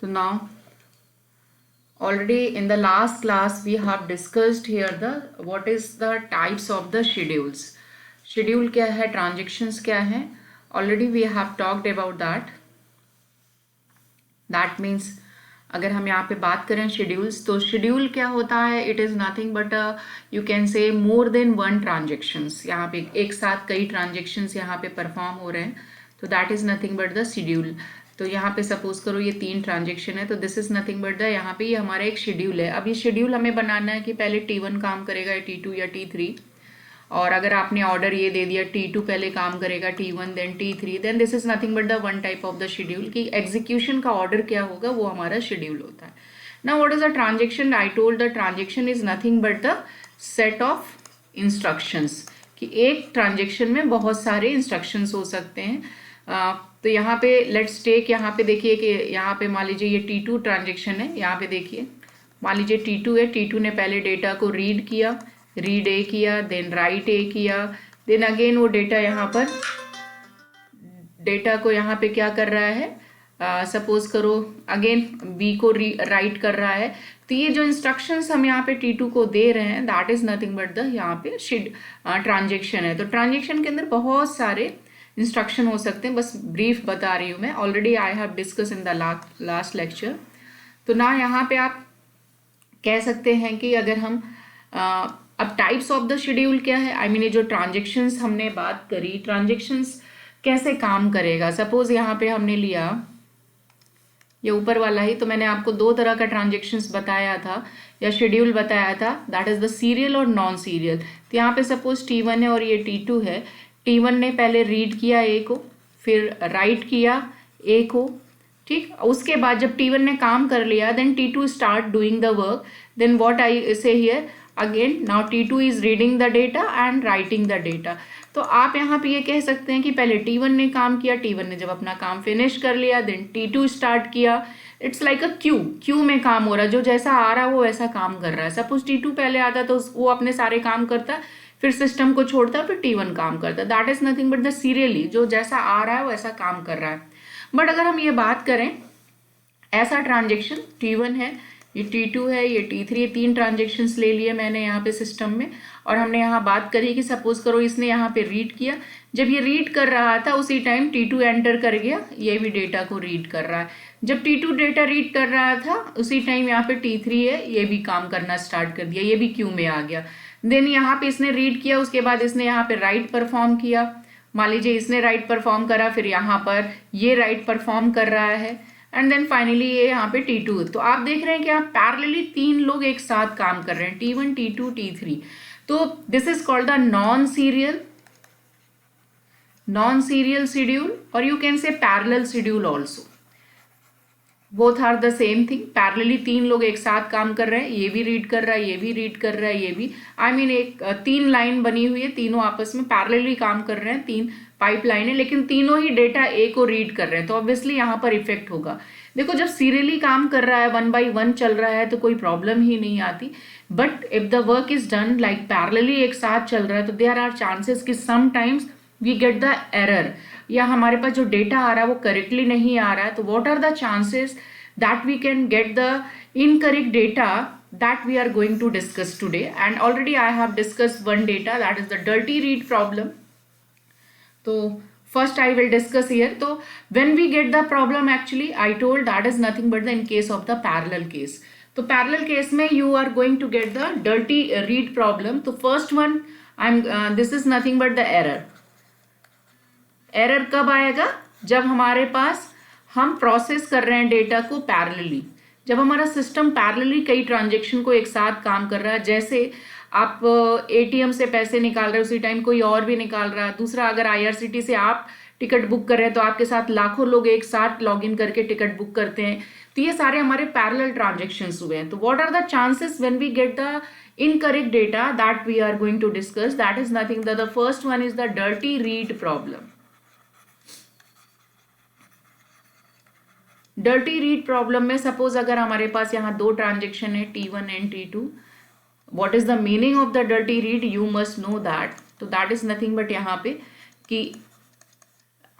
So now already in the last class we have discussed here the what is the types of the schedules. Schedule क्या है, transactions क्या है, already we have talked about that. That means अगर हम यहाँ पे बात करें शेड्यूल्स, तो शेड्यूल क्या होता है, it is nothing but you can से मोर देन वन ट्रांजेक्शन्स. यहाँ पे एक साथ कई ट्रांजेक्शन्स यहाँ पे परफॉर्म हो रहे हैं, तो that is nothing but the schedule. तो यहाँ पे सपोज करो ये 3 ट्रांजेक्शन है, तो this is nothing but the, यहाँ पे ये हमारा एक शेड्यूल है. अब ये शेड्यूल हमें बनाना है कि पहले T1 काम करेगा या T2 या T3. और अगर आपने ऑर्डर ये दे दिया T2 पहले काम करेगा, T1 then T3, then this is nothing but the one type of the schedule कि एग्जीक्यूशन का ऑर्डर क्या होगा वो हमारा शेड्यूल होता है. Now what is a transaction? I told the transaction is nothing but the set of instructions, कि एक ट्रांजेक्शन में बहुत सारे इंस्ट्रक्शंस हो सकते हैं. तो यहाँ पे लेट्स टेक, यहाँ पे देखिए कि यहाँ पे मान लीजिए ये T2 ट्रांजेक्शन है. यहाँ पे देखिए मान लीजिए T2 है, T2 ने पहले डेटा को रीड किया, रीड ए किया, देन राइट ए किया, देन अगेन वो डेटा यहाँ पर, डेटा को यहाँ पे क्या कर रहा है, सपोज करो अगेन बी को राइट कर रहा है. तो ये जो इंस्ट्रक्शंस हम यहाँ पे T2 को दे रहे हैं that is nothing but the यहाँ पे ट्रांजेक्शन है. तो ट्रांजेक्शन के अंदर बहुत सारे इंस्ट्रक्शन हो सकते हैं, बस ब्रीफ बता रही हूँ मैं. Already I have discuss in the last lecture. तो ना यहाँ पे आप कह सकते हैं कि अगर हम अब टाइप्स ऑफ द शेड्यूल क्या है, आई मीन ये जो ट्रांजेक्शन्स हमने बात करी, ट्रांजेक्शन्स कैसे काम करेगा. सपोज यहाँ पे हमने लिया ये ऊपर वाला ही, तो मैंने आपको 2 तरह का ट्रांजेक्शन्स बताया था या शेड्यूल बताया था, दैट इज द सीरियल और नॉन सीरियल. तो यहाँ पे सपोज T1 है और ये T2 है. T1 ने पहले रीड किया ए को, फिर राइट किया ए को, ठीक. उसके बाद जब T1 ने काम कर लिया then T2 start doing the work. Then what I say here again, now T2 is reading the data and writing the data. तो आप यहाँ पे ये कह सकते हैं कि पहले T1 ने काम किया, T1 ने जब अपना काम फिनिश कर लिया देन T2 स्टार्ट किया. इट्स लाइक अ क्यू में काम हो रहा है, जो जैसा आ रहा है वो वैसा काम कर रहा है. सपोज T2 पहले आता तो वो अपने सारे काम करता, फिर सिस्टम को छोड़ता, फिर T1 काम करता. That is nothing but the serially, जो जैसा आ रहा है वैसा काम कर रहा है. बट अगर हम ये बात करें ऐसा ट्रांजेक्शन, T1 है, ये T2 है, ये T3 है, 3 ट्रांजेक्शन्स ले लिए मैंने यहाँ पे सिस्टम में. और हमने यहाँ बात करी कि सपोज करो इसने यहाँ पे रीड किया, जब ये रीड कर रहा था उसी टाइम T2 एंटर कर गया, ये भी डेटा को रीड कर रहा है. जब T2 डेटा रीड कर रहा था उसी टाइम यहाँ पे T3 है, ये भी काम करना स्टार्ट कर दिया, ये भी क्यू में आ गया. देन यहाँ पे इसने रीड किया, उसके बाद इसने यहाँ पे राइट परफॉर्म किया. मान लीजिए इसने राइट परफॉर्म करा, फिर यहाँ पर ये राइट परफॉर्म कर रहा है, एंड देन फाइनली ये यहाँ पे T2. तो आप देख रहे हैं कि आप पैरेलली 3 लोग एक साथ काम कर रहे हैं, T1 T2 T3. तो this is called the non serial schedule, or you can say parallel schedule also. Both are the same thing. Parallelly 3 लोग एक साथ काम कर रहे हैं, ये भी रीड कर रहा है, ये भी रीड कर रहा है, ये भी, आई मीन एक 3 लाइन बनी हुई है, तीनों आपस में पैरेलली काम कर रहे हैं, 3 पाइपलाइन है, लेकिन तीनों ही डेटा ए को रीड कर रहे हैं. तो ऑब्वियसली यहाँ पर इफेक्ट होगा. देखो जब सीरियली काम कर रहा है, 1 by 1 चल रहा है, तो कोई प्रॉब्लम ही नहीं आती. But if the work is done like parallelly एक साथ चल रहा है, तो देयर आर चांसेस कि sometimes we get the error, या हमारे पास जो डेटा आ रहा है वो करेक्टली नहीं आ रहा है. तो what are the chances that we can get the incorrect data, that we are going to discuss today. And already I have discussed one data, that is the dirty read problem. So first I will discuss here. So when we get the problem, actually I told that is nothing but the in case of the parallel case. तो parallel case में you are going to get the dirty read problem. तो first one this is nothing but the error. Error कब आएगा? जब हमारे पास हम process कर रहे हैं डेटा को पैरेलली, जब हमारा सिस्टम पैरेलली कई ट्रांजेक्शन को एक साथ काम कर रहा है. जैसे आप एटीएम से पैसे निकाल रहे हो, उसी टाइम कोई और भी निकाल रहा है. दूसरा, अगर आईआरसीटी से आप टिकट बुक कर रहे हैं तो आपके साथ लाखों लोग एक साथ लॉगिन करके टिकट बुक करते हैं. तो ये सारे हमारे पैरेलल ट्रांजेक्शन्स हुए हैं. तो what are the chances when we get the incorrect data, that we are going to discuss. That is nothing, the first one is the dirty read problem. Dirty read problem में suppose अगर हमारे पास यहाँ 2 transaction है, T1 and T2, what is the meaning of the dirty read, you must know that. तो that is nothing but यहाँ पे कि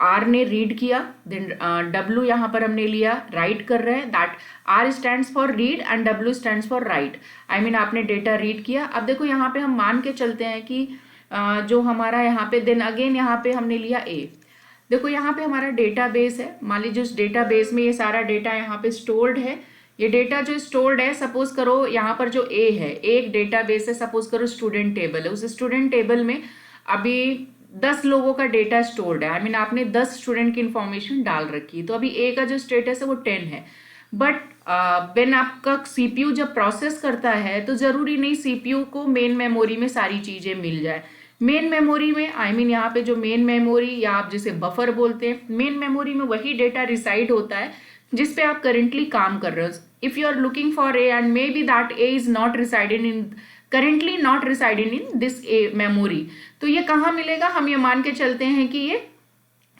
आर ने रीड किया, देन डब्ल्यू यहाँ पर हमने लिया, राइट कर रहे हैं, that R stands for read and W stands for write. I mean आपने डेटा रीड किया। अब देखो यहाँ पे हम मान के चलते हैं कि जो हमारा यहाँ पे, देन अगेन यहाँ पे हमने लिया ए। देखो यहाँ पे हमारा डेटाबेस है, मान लीजिए उस डेटाबेस में ये सारा डेटा यहाँ पे स्टोर्ड है। ये डेटा जो स्टोर्ड है, सपोज करो यहाँ पर जो ए है, एक डेटाबेस है, सपोज करो स्टूडेंट टेबल है, उस स्टूडेंट टेबल में अभी 10 लोगों का डेटा स्टोर्ड है। आई मीन आपने 10 स्टूडेंट की इंफॉर्मेशन डाल रखी है, तो अभी ए का जो स्टेटस है वो 10 है। बट व्हेन आपका सीपीयू जब प्रोसेस करता है तो जरूरी नहीं सीपीयू को मेन मेमोरी में सारी चीजें मिल जाए। मेन मेमोरी में, आई मीन यहाँ पे जो मेन मेमोरी या आप जिसे बफर बोलते हैं, मेन मेमोरी में वही डेटा रिसाइड होता है जिस पे आप करेंटली काम कर रहे हो। If you are looking for A and may be that A is not resided in, currently not resided in this A memory, तो ये कहाँ मिलेगा? हम ये मान के चलते हैं कि ये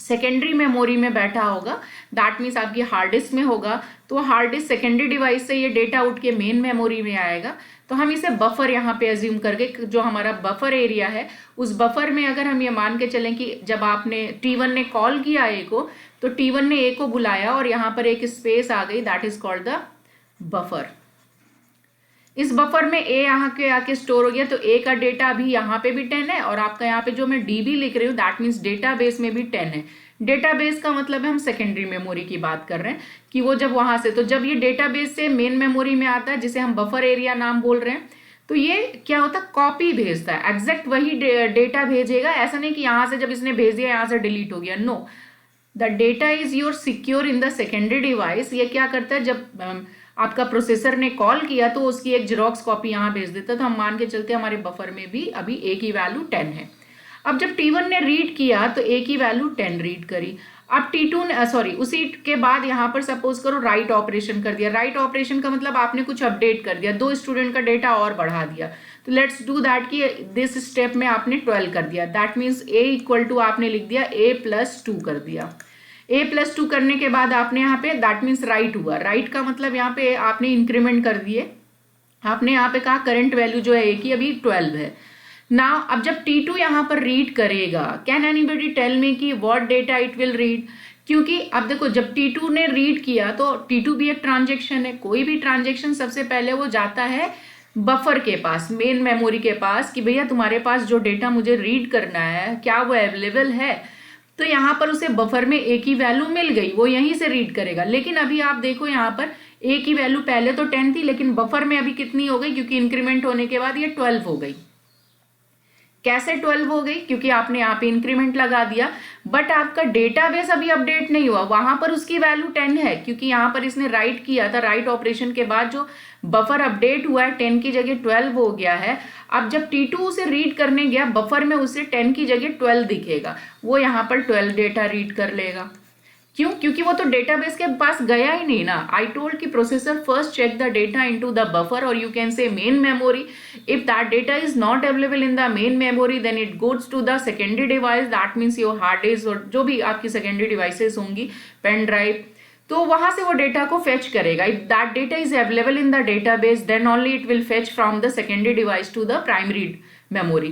सेकेंडरी मेमोरी में बैठा होगा, दैट मीन्स आपकी हार्ड डिस्क में होगा। तो हार्ड डिस्क सेकेंडरी डिवाइस से ये डेटा उठ के मेन मेमोरी में आएगा। तो हम इसे बफर यहाँ पे एज्यूम करके, जो हमारा बफर एरिया है, उस बफर में अगर हम ये मान के चलें कि जब आपने T1 ने कॉल किया ए को, तो T1 ने ए को बुलाया और यहाँ पर एक स्पेस आ गई, that is called the buffer. इस बफर में ए यहाँ के आके स्टोर हो गया, तो ए का डेटा अभी यहाँ पे भी 10 है और आपका यहाँ पे जो मैं डीबी लिख रही हूँ दैट मीन्स डेटाबेस में भी 10 है। डेटाबेस का मतलब है हम सेकेंडरी मेमोरी की बात कर रहे हैं कि वो जब वहां से, तो जब ये डेटाबेस से मेन मेमोरी में आता है जिसे हम बफर एरिया नाम बोल रहे हैं, तो ये क्या होता है? कॉपी भेजता है, एग्जैक्ट वही डेटा भेजेगा। ऐसा नहीं कि यहाँ से जब इसने भेज दिया यहाँ से डिलीट हो गया, no, the data is your secure in the secondary device. ये क्या करता है, जब आपका प्रोसेसर ने कॉल किया तो उसकी एक जेरोक्स कॉपी यहाँ भेज देता। तो हम मान के चलते हमारे बफर में भी अभी ए की वैल्यू 10 है। अब जब T1 ने रीड किया तो ए की वैल्यू 10 रीड करी। अब T2 ने उसी के बाद यहाँ पर सपोज करो राइट ऑपरेशन कर दिया। राइट ऑपरेशन का मतलब आपने कुछ अपडेट कर दिया, 2 स्टूडेंट का डेटा और बढ़ा दिया। तो लेट्स डू दैट कि दिस स्टेप में आपने 12 कर दिया, that means A equal to आपने लिख दिया a+2 कर दिया। a+2 करने के बाद आपने यहाँ पे दैट मीन्स राइट हुआ। राइट का मतलब यहाँ पे आपने इंक्रीमेंट कर दिए। आपने यहाँ पे कहा करंट वैल्यू जो है ए की अभी 12 है। नाउ अब जब T2 यहाँ पर रीड करेगा, कैन एनीबडी टेल मी कि what data it will read? क्योंकि अब देखो जब T2 ने रीड किया तो T2 भी एक ट्रांजेक्शन है। कोई भी ट्रांजेक्शन सबसे पहले वो जाता है बफर के पास, मेन मेमोरी के पास, कि भैया तुम्हारे पास जो डेटा मुझे रीड करना है क्या वो अवेलेबल है? तो यहाँ पर उसे बफर में ए की वैल्यू मिल गई, वो यहीं से रीड करेगा। लेकिन अभी आप देखो यहाँ पर ए की वैल्यू पहले तो 10 थी, लेकिन बफर में अभी कितनी हो गई? क्योंकि इंक्रीमेंट होने के बाद ये 12 हो गई। कैसे 12 हो गई? क्योंकि आपने यहाँ पे इंक्रीमेंट लगा दिया, बट आपका डेटाबेस अभी अपडेट नहीं हुआ, वहां पर उसकी वैल्यू 10 है क्योंकि यहाँ पर इसने राइट किया था। राइट ऑपरेशन के बाद जो बफर अपडेट हुआ है 10 की जगह 12 हो गया है। अब जब T2 उसे रीड करने गया बफर में उसे 10 की जगह 12 दिखेगा, वो यहाँ पर 12 डेटा रीड कर लेगा। क्यों? क्योंकि वो तो डेटाबेस के पास गया ही नहीं ना। आई टोल्ड कि processor first check the data into the buffer or you can say main memory. If that data is not available in the main memory then it goes to the secondary device, that means your hard disk और जो भी आपकी secondary devices होंगी, pen drive, तो वहां से वो डेटा को फेच करेगा। If that data is available in the database then only it will fetch from the secondary device to the primary memory.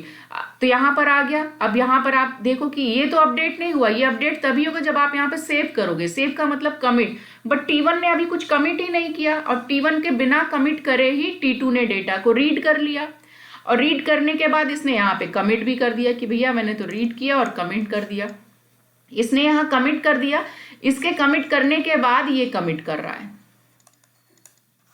तो यहाँ पर आ गया। अब यहाँ पर आप देखो कि ये तो अपडेट नहीं हुआ, ये अपडेट तभी होगा जब आप यहाँ पे सेव करोगे। सेव का मतलब कमिट, बट T1 ने अभी कुछ कमिट ही नहीं किया और T1 के बिना कमिट करे ही T2 ने डेटा को रीड कर लिया और रीड करने के बाद इसने यहाँ पे कमिट भी कर दिया कि भैया मैंने तो रीड किया और कमिट कर दिया। इसने यहाँ कमिट कर दिया, इसके कमिट करने के बाद ये कमिट कर रहा है,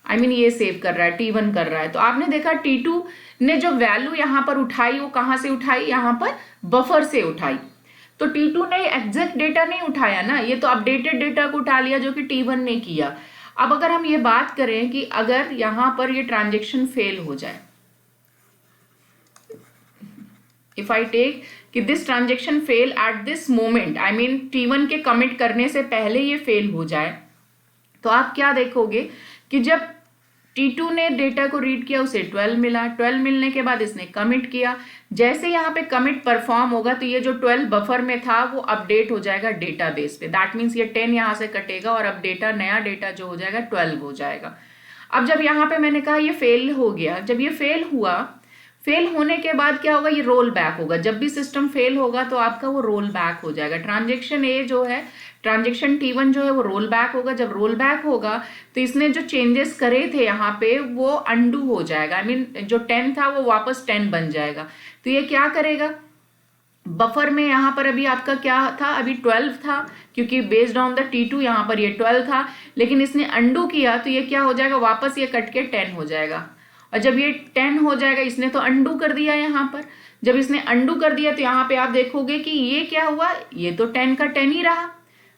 आई मीन ये सेव कर रहा है, T1 कर रहा है। तो आपने देखा T2 ने जो वैल्यू यहाँ पर उठाई वो कहाँ से उठाई? यहाँ पर बफर से उठाई। तो T2 ने एग्जैक्ट डेटा नहीं उठाया ना, ये तो अपडेटेड डेटा को उठा लिया जो कि T1 ने किया। अब अगर हम ये बात करें कि अगर यहाँ पर ये ट्रांजेक्शन फेल हो जाए, इफ आई टेक कि this transaction fail at this moment, I mean T1 के कमिट करने से पहले ये फेल हो जाए, तो आप क्या देखोगे कि जब T2 ने डेटा को रीड किया उसे 12 मिला। 12 मिलने के बाद इसने कमिट किया। जैसे यहाँ पे कमिट परफॉर्म होगा तो ये जो 12 बफर में था वो अपडेट हो जाएगा डेटाबेस पे, दैट मीन्स ये 10 यहाँ से कटेगा और अब डेटा, नया डेटा जो हो जाएगा 12 हो जाएगा। अब जब यहाँ पे मैंने कहा ये फेल हो गया, जब ये फेल हुआ फेल होने के बाद क्या होगा, ये रोल बैक होगा। जब भी सिस्टम फेल होगा तो आपका वो रोल बैक हो जाएगा। ट्रांजेक्शन ए जो है, ट्रांजेक्शन T1 जो है वो रोल बैक होगा। जब रोल बैक होगा तो इसने जो चेंजेस करे थे यहाँ पे वो अंडू हो जाएगा। आई मीन जो 10 था वो वापस 10 बन जाएगा। तो ये क्या करेगा, बफर में यहाँ पर अभी आपका क्या था, अभी 12 था, क्योंकि बेस्ड ऑन द T2 यहाँ पर ये 12 था, लेकिन इसने अंडू किया तो ये क्या हो जाएगा, वापस ये कट के 10 हो जाएगा। और जब ये 10 हो जाएगा, इसने तो अंडू कर दिया यहाँ पर, जब इसने अंडू कर दिया तो यहाँ पे आप देखोगे कि ये क्या हुआ, ये तो 10 का 10 ही रहा,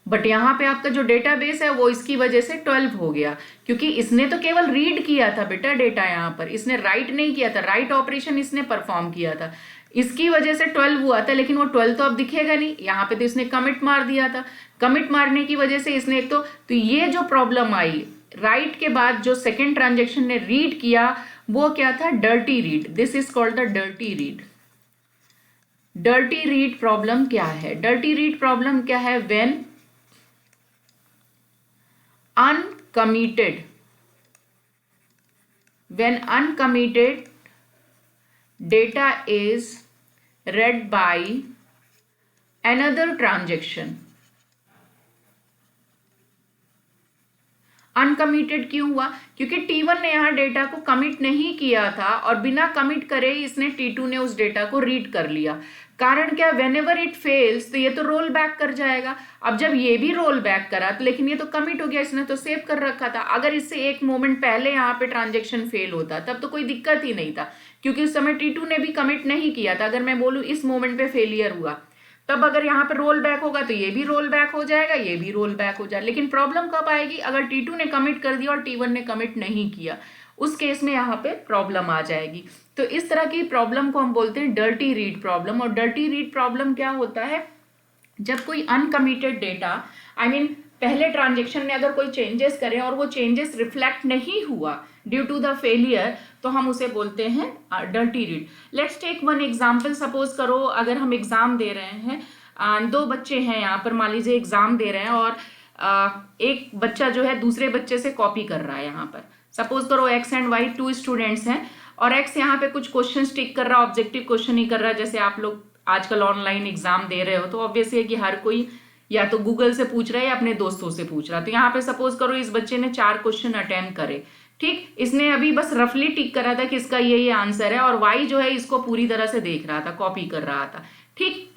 बट यहाँ पे आपका जो डेटाबेस है वो इसकी वजह से 12 हो गया, क्योंकि इसने तो केवल रीड किया था बेटा डेटा, यहाँ पर इसने राइट नहीं किया था, राइट ऑपरेशन इसने परफॉर्म किया था, इसकी वजह से 12 हुआ था। लेकिन वो 12 तो अब दिखेगा नहीं, यहाँ पे तो इसने कमिट मार दिया था, कमिट मारने की वजह से इसने तो ये जो प्रॉब्लम आई, राइट के बाद जो सेकेंड ट्रांजेक्शन ने रीड किया वो क्या था, dirty read. This is called the dirty read. Dirty read problem क्या है, डर्टी रीड प्रॉब्लम क्या है, when uncommitted data is read by another transaction। Uncommitted क्यों हुआ, क्योंकि T1 ने यहाँ डेटा को कमिट नहीं किया था और बिना कमिट करे इसने T2 ने उस डेटा को रीड कर लिया। कारण क्या, वेन एवर इट फेल्स तो ये तो रोल बैक कर जाएगा। अब जब ये भी रोल बैक करा तो लेकिन ये तो कमिट हो गया, इसने तो सेव कर रखा था। अगर इससे एक मोमेंट पहले यहाँ पे ट्रांजेक्शन फेल होता तब तो कोई दिक्कत ही नहीं था, क्योंकि उस समय T2 ने भी कमिट नहीं किया था। अगर मैं बोलूँ इस मोमेंट पे फेलियर हुआ, तब अगर यहाँ पे रोल बैक होगा तो ये भी रोल बैक हो जाएगा, ये भी रोल बैक हो जाएगा। लेकिन प्रॉब्लम कब आएगी, अगर T2 ने कमिट कर दिया और T1 ने कमिट नहीं किया, उस केस में यहाँ पे प्रॉब्लम आ जाएगी। तो इस तरह की प्रॉब्लम को हम बोलते हैं डर्टी रीड प्रॉब्लम। और डर्टी रीड प्रॉब्लम क्या होता है, जब कोई अनकमिटेड डेटा, आई मीन पहले ट्रांजेक्शन ने अगर कोई चेंजेस करे और वो चेंजेस रिफ्लेक्ट नहीं हुआ ड्यू टू द फेलियर, तो हम उसे बोलते हैं dirty read. Let's take one example. Suppose करो अगर हम एग्जाम दे रहे हैं, दो बच्चे हैं यहाँ पर, मान लीजिए एग्जाम दे रहे हैं, और एक बच्चा जो है दूसरे बच्चे से कॉपी कर रहा है। यहाँ पर सपोज करो X एंड Y 2 स्टूडेंट्स हैं, और X यहाँ पे कुछ क्वेश्चन टिक कर रहा है, ऑब्जेक्टिव क्वेश्चन ही कर रहा है। जैसे आप लोग आजकल ऑनलाइन एग्जाम दे रहे हो तो ऑब्वियसली है कि हर कोई या तो गूगल से पूछ रहा है या अपने दोस्तों से पूछ रहा है। तो यहाँ पे सपोज करो इस बच्चे ने 4 क्वेश्चन अटेम्प्ट करे, ठीक, इसने अभी बस रफली टिक करा था कि इसका ये आंसर है, और Y जो है इसको पूरी तरह से देख रहा था, कॉपी कर रहा था। ठीक,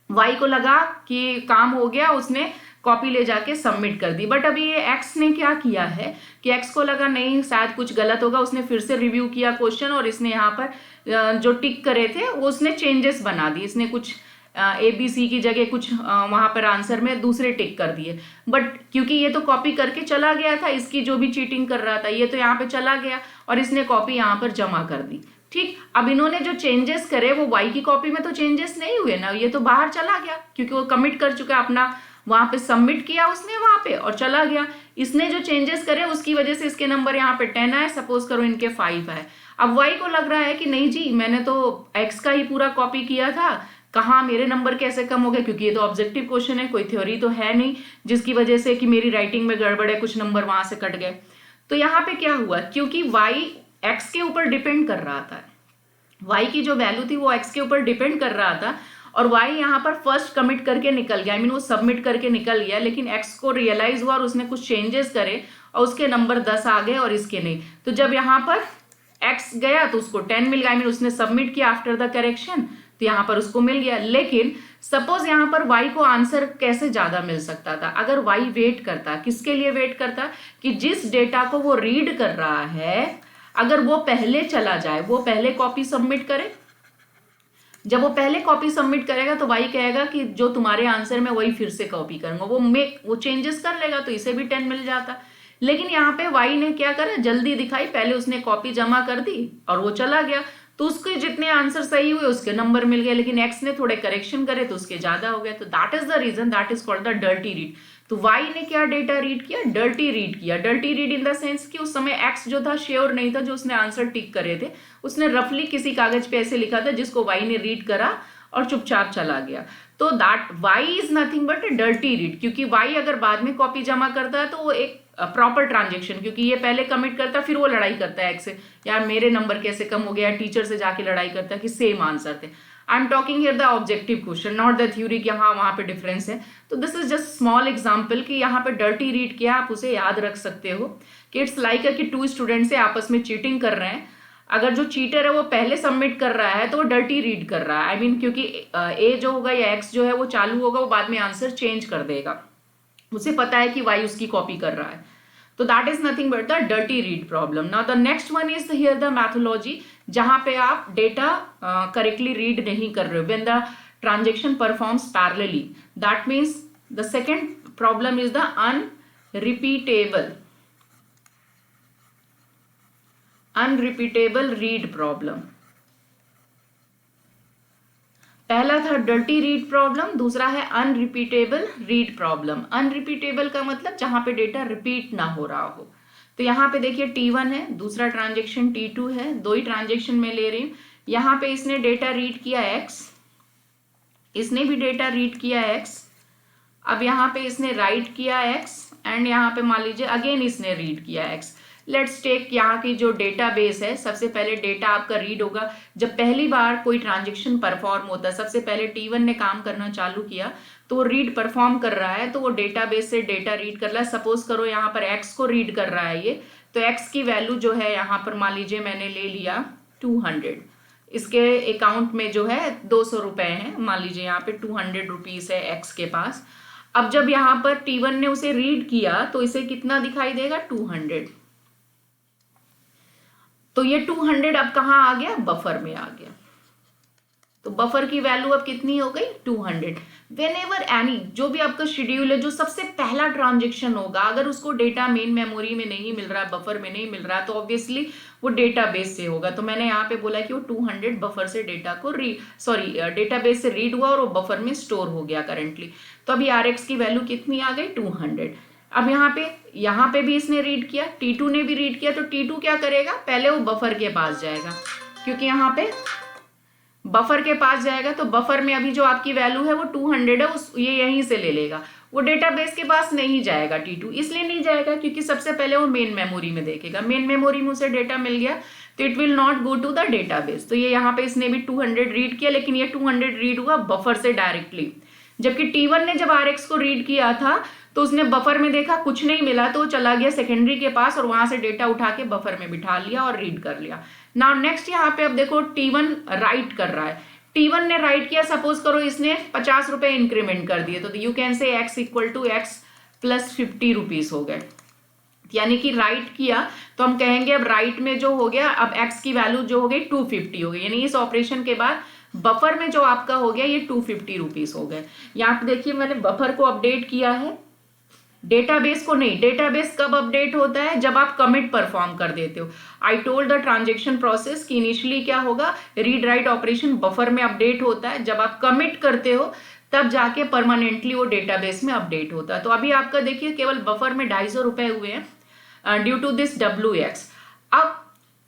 Y को लगा कि काम हो गया, उसने कॉपी ले जाके सबमिट कर दी। बट अभी ये X ने क्या किया है कि X को लगा नहीं शायद कुछ गलत होगा, उसने फिर से रिव्यू किया क्वेश्चन, और इसने यहाँ पर जो टिक करे थे वो उसने चेंजेस बना दिए। इसने कुछ ABC की जगह कुछ वहां पर आंसर में दूसरे टिक कर दिए। बट क्योंकि ये तो कॉपी करके चला गया था, इसकी जो भी चीटिंग कर रहा था ये तो यहाँ पे चला गया और इसने कॉपी यहाँ पर जमा कर दी। ठीक, अब इन्होंने जो चेंजेस करे वो Y की कॉपी में तो चेंजेस नहीं हुए ना, ये तो बाहर चला गया क्योंकि वो कमिट कर चुका अपना, वहां पे सबमिट किया उसने वहां पे और चला गया। इसने जो चेंजेस करे उसकी वजह से इसके नंबर यहाँ पे 10 आए, सपोज करो इनके 5 आए। अब Y को लग रहा है कि नहीं जी मैंने तो X का ही पूरा कॉपी किया था, कहाँ मेरे नंबर कैसे कम हो गए, क्योंकि ये तो ऑब्जेक्टिव क्वेश्चन है, कोई थ्योरी तो है नहीं जिसकी वजह से कि मेरी राइटिंग में गड़बड़ है, कुछ नंबर वहां से कट गए। तो यहाँ पे क्या हुआ, क्योंकि Y X के ऊपर डिपेंड कर रहा था, Y की जो वैल्यू थी वो X के ऊपर डिपेंड कर रहा था, और Y यहाँ पर फर्स्ट कमिट करके निकल गया, आई मीन वो सबमिट करके निकल गया, लेकिन X को रियलाइज हुआ और उसने कुछ चेंजेस करे और उसके नंबर 10 आ गए और इसके नहीं। तो जब यहाँ पर X गया तो उसको 10 मिल गया, आई मीन उसने सबमिट किया आफ्टर द करेक्शन, तो यहाँ पर उसको मिल गया। लेकिन सपोज यहाँ पर Y को आंसर कैसे ज्यादा मिल सकता था, अगर Y वेट करता, किसके लिए वेट करता, कि जिस डेटा को वो रीड कर रहा है अगर वो पहले चला जाए, वो पहले कॉपी सबमिट करे। जब वो पहले कॉपी सबमिट करेगा तो Y कहेगा कि जो तुम्हारे आंसर में वही फिर से कॉपी करूंगा, वो चेंजेस कर लेगा, तो इसे भी 10 मिल जाता। लेकिन यहाँ पे Y ने क्या करा, जल्दी दिखाई, पहले उसने कॉपी जमा कर दी और वो चला गया, तो उसके जितने आंसर सही हुए उसके नंबर मिल गए, लेकिन X ने थोड़े करेक्शन करे तो उसके ज्यादा हो गए। तो that is the reason, that is called the dirty read. तो Y ने क्या डेटा रीड किया, डर्टी रीड किया। Dirty read in the sense कि उस समय X जो था श्योर नहीं था, जो उसने आंसर टिक करे थे उसने रफली किसी कागज पे ऐसे लिखा था जिसको Y ने रीड करा और चुपचाप चला गया। तो that Y is nothing but a dirty read, क्योंकि वाई अगर बाद में कॉपी जमा करता है तो वो एक प्रॉपर ट्रांजेक्शन, क्योंकि ये पहले कमिट करता है फिर वो लड़ाई करता है एक्स से, यार मेरे नंबर कैसे कम हो गया, टीचर से जाके लड़ाई करता है कि सेम आंसर थे। I am talking here the objective question, not the theory कि हाँ वहां पे डिफरेंस है। तो this is just small example कि यहाँ पे डर्टी रीड क्या आप उसे याद रख सकते हो कि इट्स लाइक कि टू स्टूडेंट्स से आपस में चीटिंग कर रहे हैं, अगर जो चीटर है वो पहले सबमिट कर रहा है तो वो डर्टी रीड कर रहा है। आई मीन क्योंकि ए जो होगा या एक्स जो है वो चालू होगा, वो बाद में आंसर चेंज कर देगा, उसे पता है कि वाई उसकी कॉपी कर रहा है। तो that is nothing but the dirty read problem. Now the next one is here the methodology, जहां पे आप डेटा करेक्टली रीड नहीं कर रहे हो when the transaction performs parallelly. That means the second problem is the unrepeatable read problem. पहला था dirty read problem, दूसरा है अनरिपीटेबल रीड प्रॉब्लम। अनरिपीटेबल का मतलब जहां पे डेटा रिपीट ना हो रहा हो। तो यहाँ पे देखिए T1 है, दूसरा ट्रांजेक्शन T2 है, दो ही ट्रांजेक्शन में ले रही हूँ। यहाँ पे इसने डेटा रीड किया x, इसने भी डेटा रीड किया x, अब यहाँ पे इसने राइट किया x एंड यहाँ पे मान लीजिए अगेन इसने रीड किया x। लेट्स टेक यहाँ की जो डेटाबेस है, सबसे पहले डेटा आपका रीड होगा। जब पहली बार कोई ट्रांजेक्शन परफॉर्म होता है, सबसे पहले T1 ने काम करना चालू किया तो वो रीड परफॉर्म कर रहा है, तो वो डेटाबेस से डेटा रीड कर रहा है। सपोज करो यहाँ पर x को रीड कर रहा है ये, तो x की वैल्यू जो है यहाँ पर मान लीजिए मैंने ले लिया 200, इसके अकाउंट में जो है 200 रुपए है, मान लीजिए यहाँ पे 200 रुपीज है x के पास। अब जब यहाँ पर T1 ने उसे रीड किया तो इसे कितना दिखाई देगा 200, तो ये 200 अब कहाँ आ गया, बफर में आ गया। तो बफर की वैल्यू अब कितनी हो गई 200। व्हेनेवर एनी, जो भी आपका शेड्यूल है, जो सबसे पहला ट्रांजेक्शन होगा, अगर उसको डेटा मेन मेमोरी में नहीं मिल रहा, बफर में नहीं मिल रहा, तो ऑब्वियसली वो डेटाबेस से होगा। तो मैंने यहाँ पे बोला कि वो 200 बफर से डेटा को डेटाबेस से रीड हुआ और वो बफर में स्टोर हो गया करंटली। तो अभी Rx की वैल्यू कितनी आ गई 200। अब यहाँ पे भी इसने रीड किया, T2 ने भी रीड किया, तो T2 क्या करेगा, पहले वो बफर के पास जाएगा, क्योंकि यहाँ पे बफर के पास जाएगा तो बफर में अभी जो आपकी वैल्यू है वो 200 है, ये यहीं से ले लेगा। वो डेटाबेस के पास नहीं जाएगा T2, इसलिए नहीं जाएगा क्योंकि सबसे पहले वो मेन मेमोरी में देखेगा। मेन मेमोरी में उसे डेटा मिल गया तो it will not go to the database. तो ये यहाँ पे इसने भी 200 रीड किया, लेकिन ये 200 रीड हुआ बफर से डायरेक्टली। जबकि T1 ने जब Rx को रीड किया था तो उसने बफर में देखा कुछ नहीं मिला, तो वो चला गया सेकेंडरी के पास और वहां से डेटा उठा के बफर में बिठा लिया और रीड कर लिया। नाउ नेक्स्ट यहाँ पे अब देखो T1 राइट कर रहा है, T1 ने राइट किया, सपोज करो इसने 50 रुपए इंक्रीमेंट कर दिए, तो you can say x equal to x plus 50 rupees हो गए, यानी कि राइट किया तो हम कहेंगे अब राइट में जो हो गया, अब x की वैल्यू जो हो गई 250 हो गई, यानी इस ऑपरेशन के बाद बफर में जो आपका हो गया ये 250 रुपीज हो गए। यहाँ पे देखिए मैंने बफर को अपडेट किया है, डेटाबेस को नहीं। डेटाबेस कब अपडेट होता है, जब आप कमिट परफॉर्म कर देते हो। आई टोल्ड द ट्रांजेक्शन प्रोसेस कि इनिशियली क्या होगा, रीड राइट ऑपरेशन बफर में अपडेट होता है, जब आप कमिट करते हो तब जाके परमानेंटली वो डेटाबेस में अपडेट होता है। तो अभी आपका देखिए केवल बफर में 250 रुपए हुए हैं ड्यू टू दिस WX। अब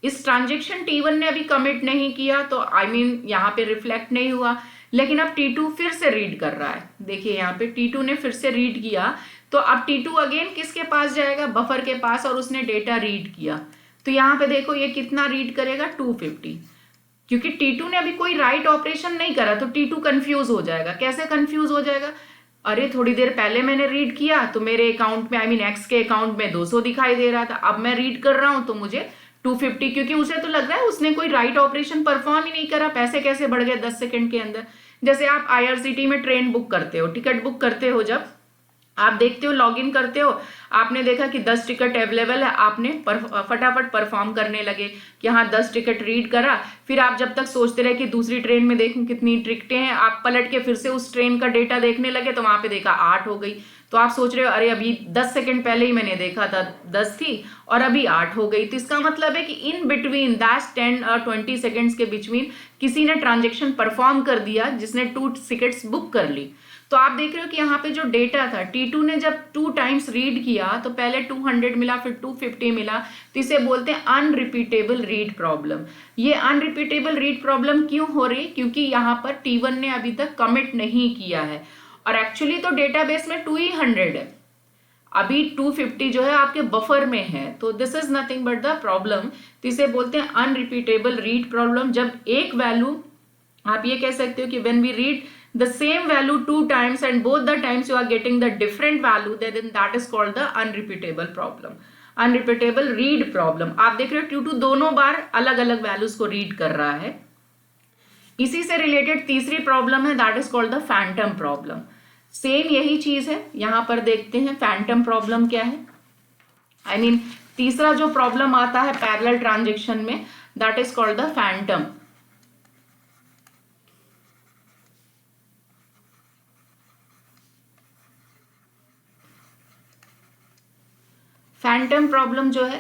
इस ट्रांजेक्शन T1 ने अभी कमिट नहीं किया तो आई मीन यहाँ पे रिफ्लेक्ट नहीं हुआ, लेकिन अब T2 फिर से रीड कर रहा है। देखिए यहाँ पे T2 ने फिर से रीड किया, तो अब T2 अगेन किसके पास जाएगा, बफर के पास, और उसने डेटा रीड किया। तो यहाँ पे देखो ये कितना रीड करेगा 250, क्योंकि T2 ने अभी कोई राइट ऑपरेशन नहीं करा, तो T2 कंफ्यूज हो जाएगा। कैसे कंफ्यूज हो जाएगा, अरे थोड़ी देर पहले मैंने रीड किया तो मेरे अकाउंट में आई मीन एक्स के अकाउंट में 200 दिखाई दे रहा था, अब मैं रीड कर रहा हूं तो मुझे 250, क्योंकि उसे तो लग रहा है उसने कोई राइट ऑपरेशन परफॉर्म ही नहीं करा, पैसे कैसे बढ़ गए 10 सेकंड के अंदर। जैसे आप IRCTC में ट्रेन बुक करते हो, टिकट बुक करते हो, जब आप देखते हो लॉगिन करते हो, आपने देखा कि 10 टिकट अवेलेबल है, आपने फटाफट परफॉर्म करने लगे कि हाँ 10 टिकट रीड करा। फिर आप जब तक सोचते रहे कि दूसरी ट्रेन में देखूं कितनी टिकटें हैं, आप पलट के फिर से उस ट्रेन का डेटा देखने लगे तो वहां पे देखा 8 हो गई। तो आप सोच रहे हो अरे अभी 10 सेकंड पहले ही मैंने देखा था 10 थी और अभी 8 हो गई। तो इसका मतलब है कि इन बिटवीन दैट 10 और 20 सेकंड्स के बीच में किसी ने ट्रांजेक्शन परफॉर्म कर दिया जिसने 2 टिकट्स बुक कर ली। तो आप देख रहे हो कि यहाँ पे जो डेटा था T2 ने जब 2 टाइम्स रीड किया तो पहले 200 मिला, फिर 250 मिला, तो इसे बोलते हैं अनरिपीटेबल रीड प्रॉब्लम। ये अनरिपीटेबल रीड प्रॉब्लम क्यों हो रही? क्योंकि यहाँ पर T1 ने अभी तक कमिट नहीं किया है, और एक्चुअली तो डेटाबेस में 200 है, अभी 250 जो है आपके बफर में है, तो this is nothing but the problem. तो इसे बोलते हैं अनरिपीटेबल रीड प्रॉब्लम। जब एक वैल्यू, आप ये कह सकते हो कि when we read the same value 2 times and both the times you are getting the different value, then that is called the unrepeatable problem, unrepeatable read problem। आप देख रहे हो T2 दोनों बार अलग अलग वैल्यूज को रीड कर रहा है। इसी से रिलेटेड तीसरी प्रॉब्लम है, that is called the Phantom problem. Same यही चीज है, यहां पर देखते हैं फैंटम प्रॉब्लम क्या है। आई मीन तीसरा जो प्रॉब्लम आता है पैरेलल ट्रांजैक्शन में, that is called the Phantom. Phantom problem जो है,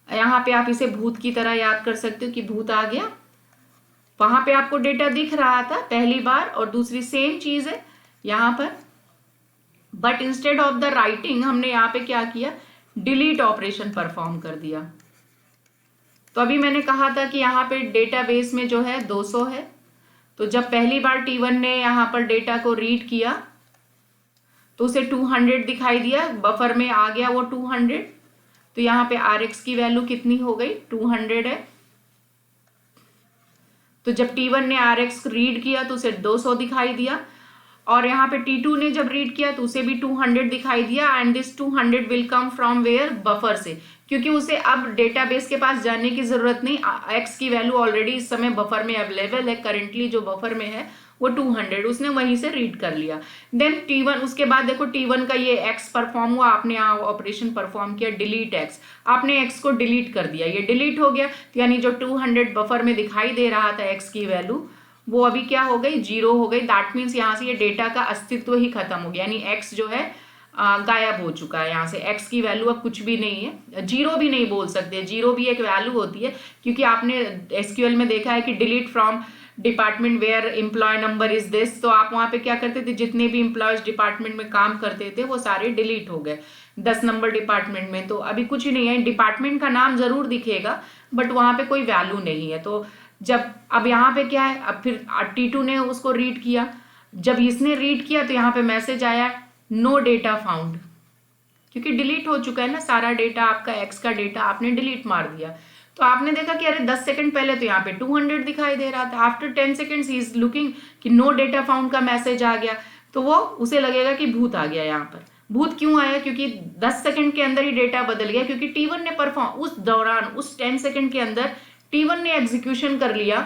यहां पे आप इसे भूत की तरह याद कर सकते हो कि भूत आ गया, वहां पे आपको डेटा दिख रहा था पहली बार, और दूसरी सेम चीज है यहां पर, but instead of the writing हमने यहाँ पे क्या किया, डिलीट ऑपरेशन परफॉर्म कर दिया। तो अभी मैंने कहा था कि यहाँ पे डेटाबेस में जो है 200 है, तो जब पहली बार T1 ने यहाँ पर डेटा को रीड किया तो उसे 200 दिखाई दिया, बफर में आ गया वो 200, तो यहाँ पे Rx की वैल्यू कितनी हो गई, 200 है। तो जब T1 ने Rx रीड किया तो उसे 200 दिखाई दिया, और यहाँ पे T2 ने जब रीड किया तो उसे भी 200 दिखाई दिया, and this 200 will come from where, buffer से, क्योंकि उसे अब डेटाबेस के पास जाने की जरूरत नहीं, x की वैल्यू ऑलरेडी इस समय बफर में अवेलेबल है, करेंटली जो बफर में है वो 200, उसने वहीं से रीड कर लिया। देन T1, उसके बाद देखो T1 का ये x परफॉर्म हुआ, आपने ऑपरेशन परफॉर्म किया डिलीट x, आपने x को डिलीट कर दिया, ये डिलीट हो गया, यानी जो 200 बफर में दिखाई दे रहा था x की वैल्यू, वो अभी क्या हो गई, 0 हो गई। दैट मीन्स यहाँ से ये डेटा का अस्तित्व ही खत्म हो गया, यानी x जो है गायब हो चुका है, यहाँ से x की वैल्यू अब कुछ भी नहीं है, 0 भी नहीं बोल सकते, 0 भी एक वैल्यू होती है, क्योंकि आपने SQL में देखा है कि delete from department where employee number is this, तो आप वहां पे क्या करते थे, जितने भी एम्प्लॉयज डिपार्टमेंट में काम करते थे वो सारे डिलीट हो गए 10 नंबर डिपार्टमेंट में, तो अभी कुछ नहीं है, डिपार्टमेंट का नाम जरूर दिखेगा बट वहां पे कोई वैल्यू नहीं है। तो जब अब यहाँ पे क्या है, अब फिर T2 ने उसको रीड किया, जब इसने रीड किया तो यहाँ पे मैसेज आया नो डेटा फाउंड, क्योंकि डिलीट हो चुका है ना सारा डेटा, आपका x का डेटा आपने डिलीट मार दिया। तो आपने देखा कि अरे 10 सेकंड पहले तो यहाँ पे 200 दिखाई दे रहा था, after 10 seconds he is looking कि नो डेटा फाउंड का मैसेज आ गया, तो वो उसे लगेगा कि भूत आ गया। यहाँ पर भूत क्यों आया, क्योंकि 10 सेकंड के अंदर ही डेटा बदल गया, क्योंकि T1 ने परफॉर्म उस दौरान, उस 10 सेकंड के अंदर T1 ने एग्जीक्यूशन कर लिया,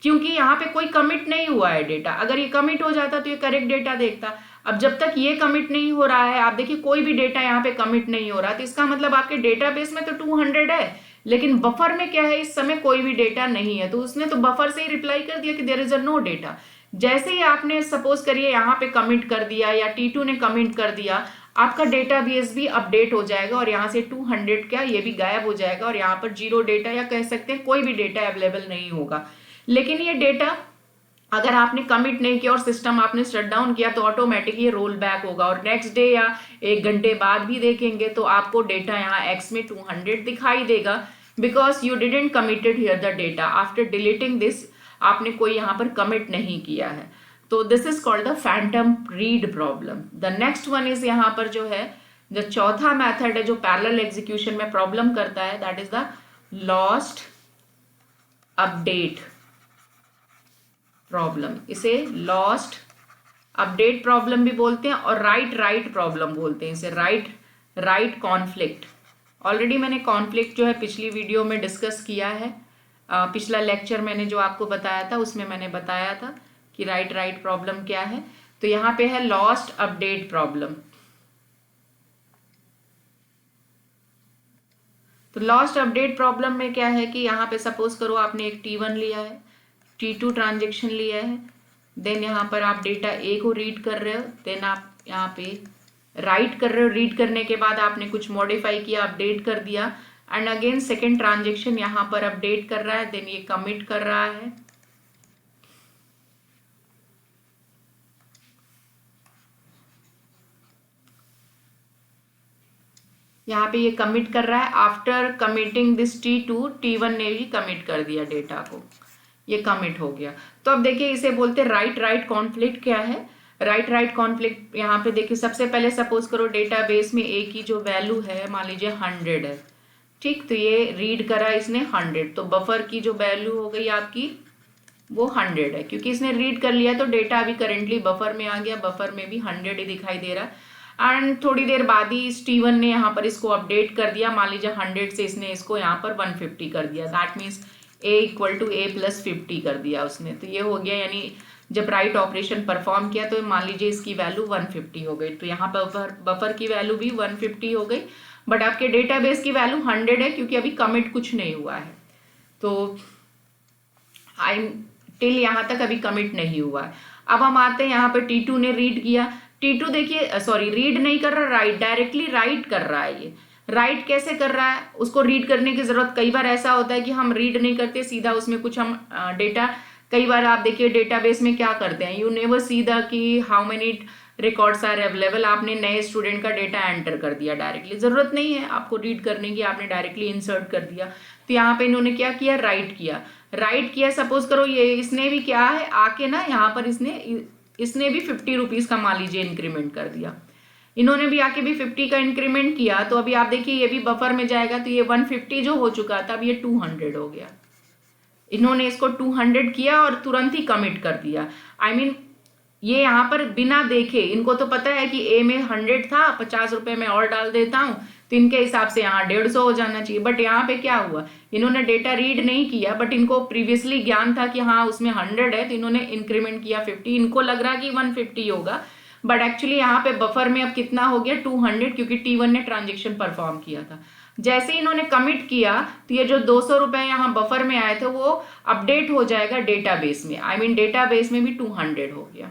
क्योंकि यहाँ पे कोई कमिट नहीं हुआ है डेटा, अगर ये कमिट हो जाता तो ये करेक्ट डेटा देखता। अब जब तक ये कमिट नहीं हो रहा है, आप देखिए कोई भी डेटा यहाँ पे कमिट नहीं हो रहा, तो इसका मतलब आपके डेटाबेस में तो 200 है, लेकिन बफर में क्या है, इस समय कोई भी डेटा नहीं है, तो उसने तो बफर से ही रिप्लाई कर दिया कि there is a no data. जैसे ही आपने सपोज करिए यहाँ पे कमिट कर दिया या T2 ने कमिट कर दिया, आपका डेटाबेस भी अपडेट हो जाएगा और यहाँ से 200 क्या ये भी गायब हो जाएगा, और यहाँ पर 0 डेटा या कह सकते हैं कोई भी डेटा अवेलेबल नहीं होगा। लेकिन ये डेटा अगर आपने कमिट नहीं किया और सिस्टम आपने शट डाउन किया तो ऑटोमेटिक ये रोल बैक होगा, और नेक्स्ट डे या 1 घंटे बाद भी देखेंगे तो आपको डेटा यहाँ x में 200 दिखाई देगा, because you didn't committed here the data after deleting this, आपने कोई यहाँ पर कमिट नहीं किया है। तो this is called the Phantom read problem. The next one is यहाँ पर जो है जो चौथा मेथड है जो पैरेलल एग्जीक्यूशन में प्रॉब्लम करता है, that is the lost update problem. इसे लॉस्ट अपडेट प्रॉब्लम भी बोलते हैं और राइट प्रॉब्लम बोलते हैं, इसे राइट कॉन्फ्लिक्ट। ऑलरेडी मैंने कॉन्फ्लिक्ट जो है पिछली वीडियो में डिस्कस किया है, पिछला लेक्चर मैंने जो आपको बताया था उसमें मैंने बताया था कि राइट प्रॉब्लम क्या है। तो यहाँ पे है लॉस्ट अपडेट प्रॉब्लम। तो लॉस्ट अपडेट प्रॉब्लम में क्या है कि यहाँ पे सपोज करो आपने एक T1 लिया है, T2 ट्रांजेक्शन लिया है, देन यहाँ पर आप डेटा A को रीड कर रहे हो, देन आप यहाँ पे राइट कर रहे हो, रीड करने के बाद आपने कुछ मॉडिफाई किया, अपडेट कर दिया, एंड अगेन सेकेंड ट्रांजेक्शन यहाँ पर अपडेट कर रहा है, देन ये कमिट कर रहा है, यहाँ पे ये कमिट कर रहा है। After committing this T2, T1 ने भी कमिट कर दिया डेटा को, ये कमिट हो गया। तो अब देखिए इसे बोलते हैं राइट राइट कॉन्फ्लिक्ट। क्या है राइट राइट कॉन्फ्लिक्ट? यहाँ पे देखिए सबसे पहले सपोज करो डेटाबेस में ए की जो वैल्यू है मान लीजिए 100 है, ठीक, तो ये रीड करा इसने 100, तो बफर की जो वैल्यू हो गई आपकी वो 100 है, क्योंकि इसने रीड कर लिया तो डेटा अभी करेंटली बफर में आ गया, बफर में भी 100 ही दिखाई दे रहा है। एंड थोड़ी देर बाद ही T1 ने यहाँ पर इसको अपडेट कर दिया, मान लीजिए 100 से इसने इसको यहाँ पर 150 कर दिया, that means a equal to a plus 50 कर दिया उसने। तो ये हो गया, यानी जब राइट ऑपरेशन परफॉर्म किया तो मान लीजिए इसकी वैल्यू 150 हो गई, तो यहाँ पर बफर की वैल्यू भी 150 हो गई, बट आपके डेटाबेस की वैल्यू 100 है क्योंकि अभी कमिट कुछ नहीं हुआ है। तो आई टिल यहाँ तक अभी कमिट नहीं हुआ है। अब हम आते हैं यहाँ पे T2 ने रीड किया। T2 देखिए सॉरी रीड नहीं कर रहा, राइट, डायरेक्टली राइट कर रहा है। ये राइट कैसे कर रहा है? उसको रीड करने की जरूरत, कई बार ऐसा होता है कि हम रीड नहीं करते, सीधा उसमें कुछ हम डेटा, कई बार आप देखिए डेटाबेस में क्या करते हैं, यू नेवर सी द कि how many records are available, आपने नए स्टूडेंट का डेटा एंटर कर दिया डायरेक्टली, जरूरत नहीं है आपको रीड करने की, आपने डायरेक्टली इंसर्ट कर दिया। तो यहाँ पे इन्होंने क्या किया, राइट किया। राइट किया, सपोज करो ये इसने भी क्या है आके ना यहाँ पर इसने भी 50 रुपीज का मान लीजिए इंक्रीमेंट कर दिया, इन्होंने भी आके भी 50 का इंक्रीमेंट किया, तो अभी आप देखिए ये भी बफर में जाएगा, तो ये 150 जो हो चुका था अब ये 200 हो गया। इन्होंने इसको 200 किया और तुरंत ही कमिट कर दिया। आई मीन ये यहाँ पर बिना देखे, इनको तो पता है कि ए में 100 था, 50 रुपए में और डाल देता हूँ तो इनके हिसाब से यहाँ 150 हो जाना चाहिए, बट यहाँ पे क्या हुआ, इन्होंने डेटा रीड नहीं किया, बट इनको प्रीवियसली ज्ञान था कि हाँ उसमें 100 है, तो इन्होंने इंक्रीमेंट किया 50, इनको लग रहा कि 150 होगा, बट एक्चुअली यहाँ पे बफर में अब कितना हो गया 200, क्योंकि T1 ने ट्रांजेक्शन परफॉर्म किया था। जैसे ही इन्होंने कमिट किया तो ये जो 200 रुपए यहाँ बफर में आए थे वो अपडेट हो जाएगा डेटाबेस में, आई मीन डेटाबेस में भी 200 हो गया,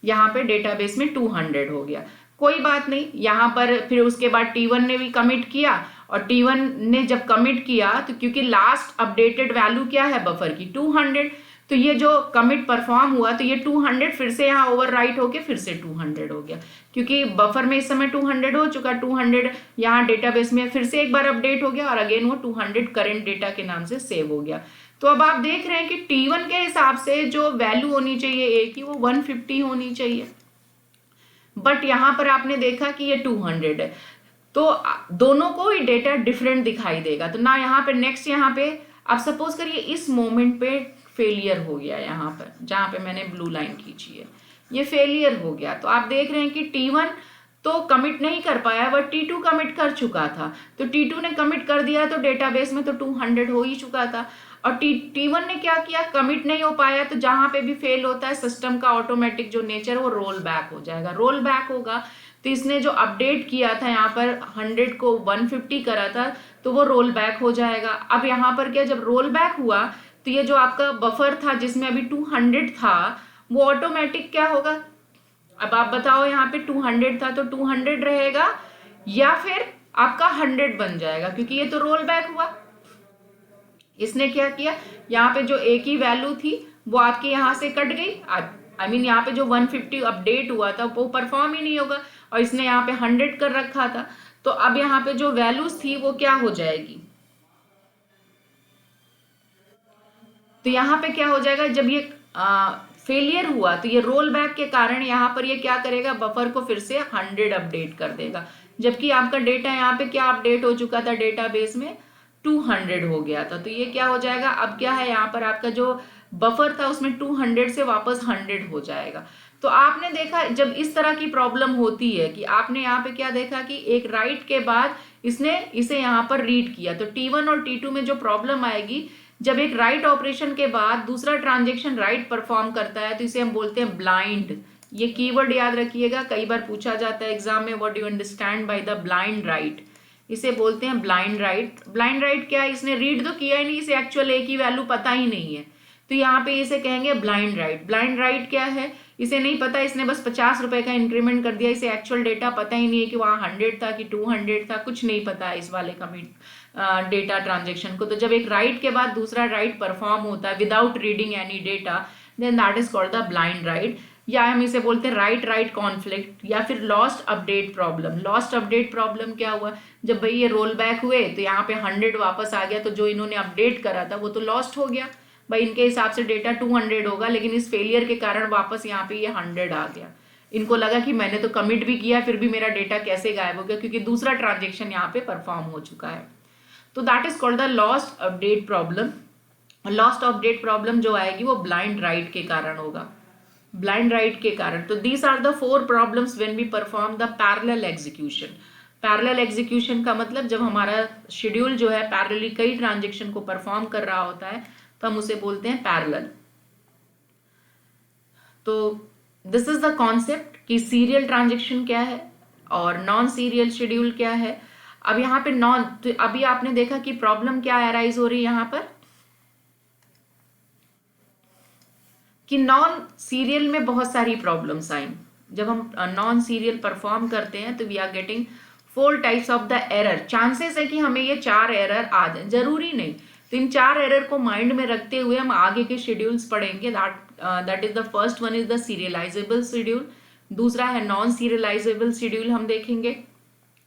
यहाँ पे डेटाबेस में 200 हो गया, कोई बात नहीं। यहाँ पर फिर उसके बाद T1 ने भी कमिट किया, और T1 ने जब कमिट किया तो क्योंकि लास्ट अपडेटेड वैल्यू क्या है बफर की 200, तो ये जो कमिट परफॉर्म हुआ तो ये 200 फिर से यहाँ ओवरराइट होके फिर से 200 हो गया, क्योंकि बफर में इस समय 200 हो चुका, 200 यहाँ डेटाबेस में फिर से एक बार अपडेट हो गया और अगेन वो 200 करंट डेटा के नाम से सेव हो गया। तो अब आप देख रहे हैं कि T1 के हिसाब से जो वैल्यू होनी चाहिए ए की वो 150 होनी चाहिए, बट यहाँ पर आपने देखा कि ये 200 है, तो दोनों को ही डेटा डिफरेंट दिखाई देगा। तो ना यहाँ पे नेक्स्ट, यहाँ पे आप सपोज करिए इस मोमेंट पे फेलियर हो गया, यहाँ पर जहाँ पे मैंने ब्लू लाइन खींची है ये फेलियर हो गया, तो आप देख रहे हैं कि T1 तो कमिट नहीं कर पाया बट T2 कमिट कर चुका था, तो T2 ने कमिट कर दिया तो डेटाबेस में तो 200 हो ही चुका था, और T1 ने क्या किया, कमिट नहीं हो पाया, तो जहां पे भी फेल होता है सिस्टम का ऑटोमेटिक जो नेचर वो रोल बैक हो जाएगा, रोल बैक होगा, तो इसने जो अपडेट किया था यहाँ पर 100 को 150 करा था तो वो रोल बैक हो जाएगा। अब यहाँ पर क्या, जब रोल बैक हुआ तो ये जो आपका बफर था जिसमें अभी 200 था वो ऑटोमेटिक क्या होगा, अब आप बताओ, यहाँ पे 200 था तो 200 रहेगा या फिर आपका 100 बन जाएगा, क्योंकि ये तो रोल बैक हुआ। इसने क्या किया, यहाँ पे जो ए की वैल्यू थी वो आपके यहाँ से कट गई, आई मीन यहाँ पे जो 150 अपडेट हुआ था वो परफॉर्म ही नहीं होगा, और इसने यहाँ पे 100 कर रखा था, तो अब यहाँ पे जो वैल्यूज थी वो क्या हो जाएगी, तो यहाँ पे क्या हो जाएगा, जब ये फेलियर हुआ तो ये रोल बैक के कारण यहाँ पर ये क्या करेगा, बफर को फिर से 100 अपडेट कर देगा, जबकि आपका डेटा यहाँ पे क्या अपडेट हो चुका था डेटाबेस में 200 हो गया था, तो ये क्या हो जाएगा, अब क्या है यहाँ पर आपका जो बफर था उसमें 200 से वापस 100 हो जाएगा। तो आपने देखा जब इस तरह की प्रॉब्लम होती है कि आपने यहाँ पे क्या देखा कि एक राइट के बाद इसने इसे यहाँ पर रीड किया, तो T1 और T2 में जो प्रॉब्लम आएगी, जब एक राइट ऑपरेशन के बाद दूसरा ट्रांजेक्शन राइट परफॉर्म करता है तो इसे हम बोलते हैं ब्लाइंड। ये कीवर्ड याद रखिएगा, कई बार पूछा जाता है एग्जाम में, what do you understand by the blind right, इसे बोलते हैं ब्लाइंड राइट। ब्लाइंड राइट क्या है, इसने रीड तो किया ही नहीं, इसे एक्चुअल ए की वैल्यू पता ही नहीं है, तो यहाँ पे इसे कहेंगे ब्लाइंड राइट। ब्लाइंड राइट क्या है, इसे नहीं पता, इसने बस 50 रुपए का इंक्रीमेंट कर दिया, इसे एक्चुअल डेटा पता ही नहीं है कि वहाँ 100 था कि 200 था, कुछ नहीं पता है इस वाले कमिट डेटा ट्रांजेक्शन को। तो जब एक राइट के बाद दूसरा राइट परफॉर्म होता है without reading any data, then that is called the blind write. या हम इसे बोलते हैं राइट कॉन्फ्लिक्ट, या फिर lost update problem. Lost update problem क्या हुआ, जब भाई ये रोल बैक हुए तो यहाँ पे 100 वापस आ गया, तो जो इन्होंने अपडेट करा था वो तो लॉस्ट हो गया। भाई इनके हिसाब से डेटा 200 होगा, लेकिन इस फेलियर के कारण वापस यहाँ पे ये 100 आ गया। इनको लगा कि मैंने तो कमिट भी किया, फिर भी मेरा डेटा कैसे गायब हो गया, क्योंकि दूसरा ट्रांजेक्शन यहाँ पे परफॉर्म हो चुका है। तो that is called the lost update problem. Lost update problem जो आएगी वो ब्लाइंड राइट के कारण होगा, ब्लाइंड राइट के कारण। तो these are the 4 problems when we perform the parallel execution. Parallel execution का मतलब जब हमारा शेड्यूल जो है पैरेलली कई ट्रांजेक्शन को परफॉर्म कर रहा होता है तो हम उसे बोलते हैं पैरेलल। तो दिस इज द कॉन्सेप्ट कि सीरियल ट्रांजेक्शन क्या है और नॉन सीरियल शेड्यूल क्या है। अब यहाँ पे तो अभी आपने देखा कि प्रॉब्लम क्या अराइज हो रही है यहाँ पर, कि नॉन सीरियल में बहुत सारी प्रॉब्लम्स आई। जब हम नॉन सीरियल परफॉर्म करते हैं तो we are getting 4 types of the error. Chances है कि हमें ये 4 एरर आ जाए, जरूरी नहीं। तो इन 4 एरर को माइंड में रखते हुए हम आगे के शेड्यूल्स पढ़ेंगे। That is the first one is the serialisable schedule, दूसरा है नॉन सीरियलाइजेबल शेड्यूल हम देखेंगे।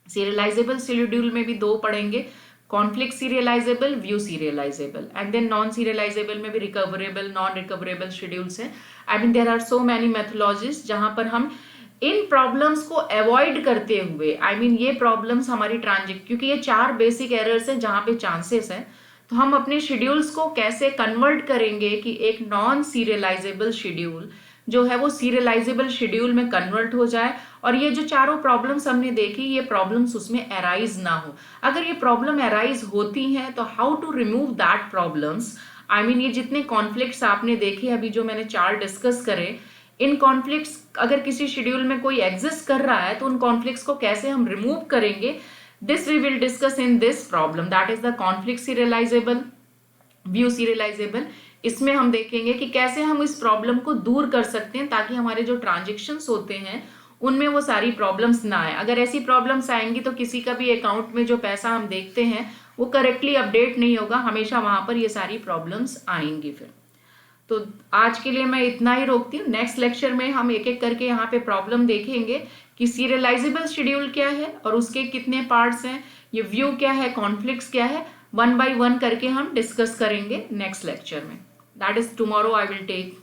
सीरियलाइजेबल शेड्यूल में भी 2 पढ़ेंगे, conflict serializable, view serializable, and then non serializable में भी रिकवरेबल, नॉन रिकवरेबल शेड्यूल्स हैं। I mean there are so many methodologies जहां पर हम इन प्रॉब्लम्स को अवॉइड करते हुए, आई मीन ये प्रॉब्लम्स हमारी क्योंकि ये 4 बेसिक एरर्स हैं जहां पे चांसेस हैं, तो हम अपने शेड्यूल्स को कैसे कन्वर्ट करेंगे कि एक नॉन सीरियलाइजेबल शेड्यूल जो है वो सीरियलाइजेबल शेड्यूल में कन्वर्ट हो जाए, और ये जो चारों प्रॉब्लम्स हमने देखी ये प्रॉब्लम्स उसमें अराइज ना हो। अगर ये प्रॉब्लम अराइज होती हैं तो how to remove that problems. I mean ये जितने कॉन्फ्लिक्ट्स आपने देखे अभी जो मैंने 4 डिस्कस करे, इन कॉन्फ्लिक्ट्स अगर किसी शेड्यूल में कोई एग्जिस्ट कर रहा है तो उन कॉन्फ्लिक्ट्स को कैसे हम रिमूव करेंगे, this we will discuss in this problem, that is the conflict serializable, view serializable. इसमें हम देखेंगे कि कैसे हम इस प्रॉब्लम को दूर कर सकते हैं ताकि हमारे जो ट्रांजेक्शन्स होते हैं उनमें वो सारी प्रॉब्लम्स ना आए। अगर ऐसी प्रॉब्लम्स आएंगी तो किसी का भी अकाउंट में जो पैसा हम देखते हैं वो करेक्टली अपडेट नहीं होगा, हमेशा वहां पर ये सारी प्रॉब्लम्स आएंगी। फिर तो आज के लिए मैं इतना ही रोकती हूँ। नेक्स्ट लेक्चर में हम एक एक करके यहाँ पे प्रॉब्लम देखेंगे कि सीरियलाइजेबल शेड्यूल क्या है और उसके कितने पार्ट्स हैं, ये व्यू क्या है, कॉन्फ्लिक्ट्स क्या है, 1 by 1 करके हम डिस्कस करेंगे नेक्स्ट लेक्चर में। That is tomorrow I will take